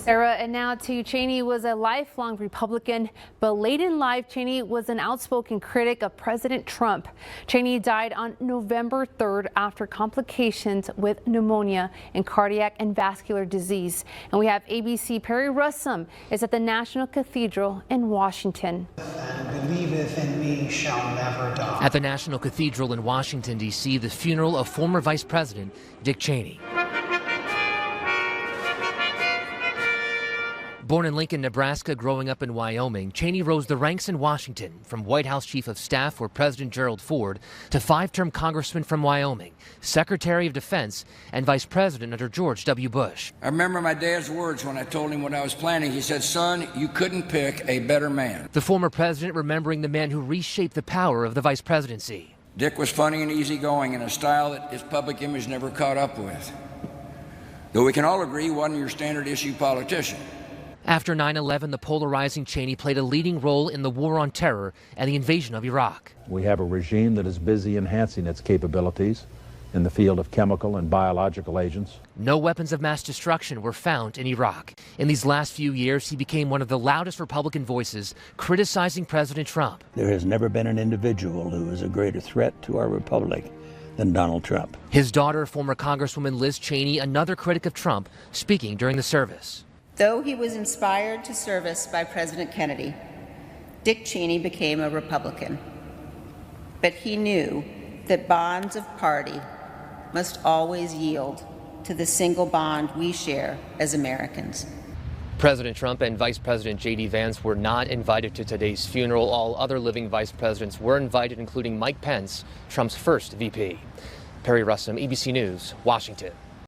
Sarah, and now to Cheney was a lifelong Republican, but late in life, Cheney was an outspoken critic of President Trump. Cheney died on November 3rd after complications with pneumonia and cardiac and vascular disease. And we have ABC Perry Russum is at the National Cathedral in Washington. And believeth in me shall never die. At the National Cathedral in Washington, D.C., the funeral of former Vice President Dick Cheney. Born in Lincoln, Nebraska, growing up in Wyoming, Cheney rose the ranks in Washington, from White House Chief of Staff for President Gerald Ford to five-term congressman from Wyoming, Secretary of Defense, and Vice President under George W. Bush. I remember my dad's words when I told him what I was planning. He said, "Son, you couldn't pick a better man." The former president remembering the man who reshaped the power of the vice presidency. Dick was funny and easygoing in a style that his public image never caught up with. Though we can all agree he wasn't your standard issue politician. After 9/11, the polarizing Cheney played a leading role in the war on terror and the invasion of Iraq. We have a regime that is busy enhancing its capabilities in the field of chemical and biological agents. No weapons of mass destruction were found in Iraq. In these last few years, he became one of the loudest Republican voices criticizing President Trump. There has never been an individual who is a greater threat to our republic than Donald Trump. His daughter, former Congresswoman Liz Cheney, another critic of Trump, speaking during the service. Though he was inspired to service by President Kennedy, Dick Cheney became a Republican. But he knew that bonds of party must always yield to the single bond we share as Americans. President Trump and Vice President J.D. Vance were not invited to today's funeral. All other living vice presidents were invited, including Mike Pence, Trump's first VP. Perry Russum, ABC News, Washington.